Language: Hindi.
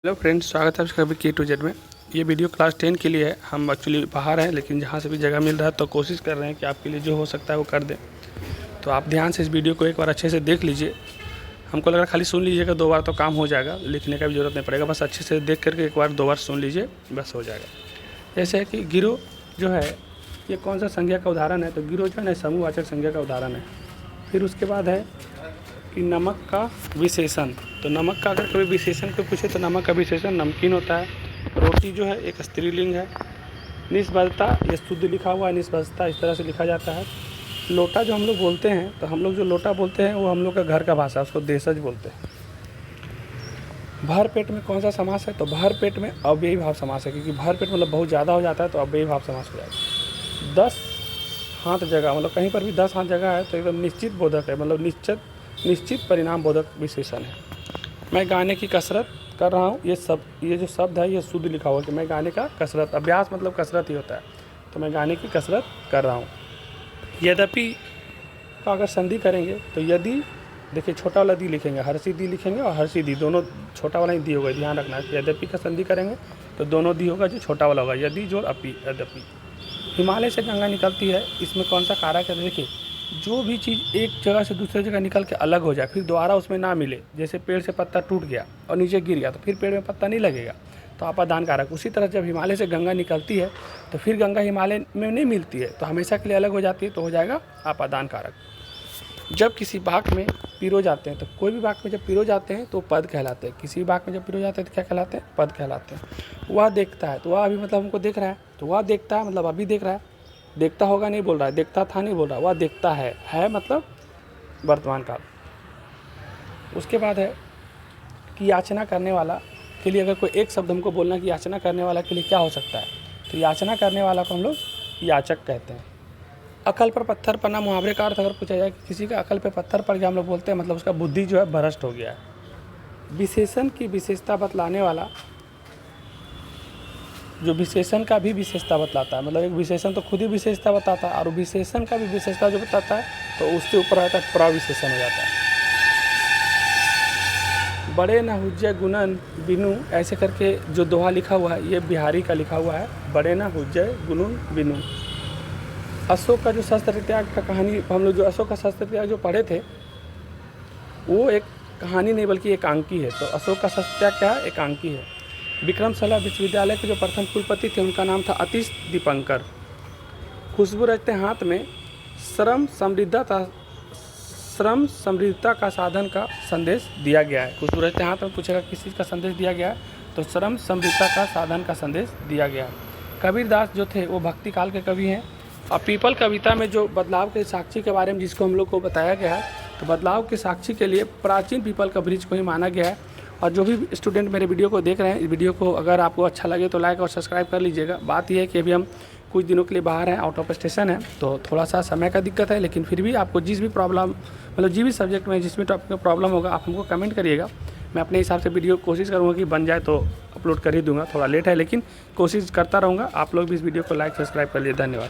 हेलो फ्रेंड्स, स्वागत है आपका कभी K to Z में। ये वीडियो क्लास 10 के लिए है। हम एक्चुअली बाहर हैं, लेकिन जहाँ से भी जगह मिल रहा है तो कोशिश कर रहे हैं कि आपके लिए जो हो सकता है वो कर दें। तो आप ध्यान से इस वीडियो को एक बार अच्छे से देख लीजिए। हमको लग रहा है खाली सुन लीजिएगा, 2 बार तो काम हो जाएगा, लिखने का भी ज़रूरत नहीं पड़ेगा। बस अच्छे से देख करके एक बार 2 बार सुन लीजिए, बस हो जाएगा। जैसे है कि गिरो जो है ये कौन सा संज्ञा का उदाहरण है, तो गिरो जो है ना समूहवाचक संज्ञा का उदाहरण है। फिर उसके बाद है कि नमक का विशेषण। तो नमक का अगर कभी विशेषण को पूछे तो नमक का विशेषण नमकीन होता है। रोटी जो है एक स्त्रीलिंग है। निस्बलता, ये शुद्ध लिखा हुआ है, निस्बलता इस तरह से लिखा जाता है। लोटा जो हम लोग बोलते हैं, तो हम लोग जो लोटा बोलते हैं वो हम लोग का घर का भाषा, उसको देशज बोलते हैं। भर पेट में कौन सा समास है, तो भर पेट में अव्ययी भाव समास है, क्योंकि भर पेट मतलब बहुत ज़्यादा हो जाता है तो अव्ययी भाव समास हो जाएगा। 10 हाथ जगह, मतलब कहीं पर भी 10 हाथ जगह है तो एकदम निश्चित बोधक है, मतलब निश्चित परिणाम बोधक विशेषण है। मैं गाने की कसरत कर रहा हूँ, ये जो शब्द है ये शुद्ध लिखा हुआ है कि मैं गाने का कसरत, अभ्यास मतलब कसरत ही होता है, तो मैं गाने की कसरत कर रहा हूँ। यद्यपि का अगर संधि करेंगे तो यदि, देखिए छोटा वाला दी लिखेंगे, हर्षी दी लिखेंगे और हर्षी दी दोनों छोटा वाला ही दी होगा, ध्यान रखना है। यद्यपि का संधि करेंगे तो दोनों दी होगा, जो छोटा वाला होगा, यदि जोड़ अपी, यद्यपि। हिमालय से गंगा निकलती है, इसमें कौन सा कारक है, देखिए जो भी चीज़ एक जगह से दूसरी जगह निकल के अलग हो जाए, फिर दोबारा उसमें ना मिले, जैसे पेड़ से पत्ता टूट गया और नीचे गिर गया तो फिर पेड़ में पत्ता नहीं लगेगा, तो आपादान कारक। उसी तरह जब हिमालय से गंगा निकलती है तो फिर गंगा हिमालय में नहीं मिलती है, तो हमेशा के लिए अलग हो जाती है, तो हो जाएगा आपादान कारक। जब किसी वाक्य में पिरो जाते हैं, तो कोई भी वाक्य में जब पिरो जाते हैं तो पद कहलाते हैं। किसी वाक्य में जब पिरो जाते हैं तो क्या कहलाते हैं, पद कहलाते हैं। वह देखता है, तो वह अभी मतलब हमको देख रहा है, तो वह देखता है मतलब अभी देख रहा है। देखता होगा नहीं बोल रहा है, देखता था नहीं बोल रहा, वह देखता है मतलब वर्तमान काल। उसके बाद है कि याचना करने वाला के लिए अगर कोई एक शब्द हमको बोलना कि याचना करने वाला के लिए क्या हो सकता है, तो याचना करने वाला को हम लोग याचक कहते हैं। अकल पर पत्थर पड़ना, मुहावरे का अर्थ अगर पूछा जाए कि किसी का अकल पे पत्थर पड़ गया, हम लोग बोलते हैं मतलब उसका बुद्धि जो है भ्रष्ट हो गया है। विशेषण की विशेषता बतलाने वाला, जो विशेषण का भी विशेषता बतलाता है, मतलब एक विशेषण तो खुद ही विशेषता बताता है और विशेषण का भी विशेषता जो बताता है तो उसके ऊपर आता है प्रविशेषण हो जाता है। बड़े न हुज्जे गुणन बिनु, ऐसे करके जो दोहा लिखा हुआ है ये बिहारी का लिखा हुआ है, बड़े न हुज्जे गुणन बिनु। अशोक का जो शस्त्र त्याग का कहानी, हम लोग जो अशोक का शस्त्र त्याग जो पढ़े थे वो एक कहानी नहीं बल्कि एकांकी है। तो अशोक का शस्त्र त्याग क्या है, एकांकी है। विक्रमशिला विश्वविद्यालय के जो प्रथम कुलपति थे उनका नाम था अतीश दीपंकर। खुशबू रखते हाथ में श्रम समृद्धता का साधन का संदेश दिया गया है। खुशबू रखते हाथ में पूछेगा किस चीज़ का संदेश दिया गया है, तो श्रम समृद्धता का साधन का संदेश दिया गया है। कबीरदास जो थे वो भक्ति काल के कवि हैं। और पीपल कविता में जो बदलाव के साक्षी के बारे में जिसको हम लोग को बताया गया है, तो बदलाव के साक्षी के लिए प्राचीन पीपल का वृक्ष को ही माना गया है। और जो भी स्टूडेंट मेरे वीडियो को देख रहे हैं, इस वीडियो को अगर आपको अच्छा लगे तो लाइक और सब्सक्राइब कर लीजिएगा। बात यह है कि अभी हम कुछ दिनों के लिए बाहर हैं, आउट ऑफ स्टेशन है, तो थोड़ा सा समय का दिक्कत है, लेकिन फिर भी आपको जिस भी प्रॉब्लम, मतलब जिस भी सब्जेक्ट में जिस भी टॉपिक में प्रॉब्लम होगा आप हमको कमेंट करिएगा। मैं अपने हिसाब से वीडियो कोशिश करूँगा कि बन जाए तो अपलोड कर ही दूँगा। थोड़ा लेट है लेकिन कोशिश करता रहूँगा। आप लोग भी इस वीडियो को लाइक सब्सक्राइब कर लीजिए। धन्यवाद।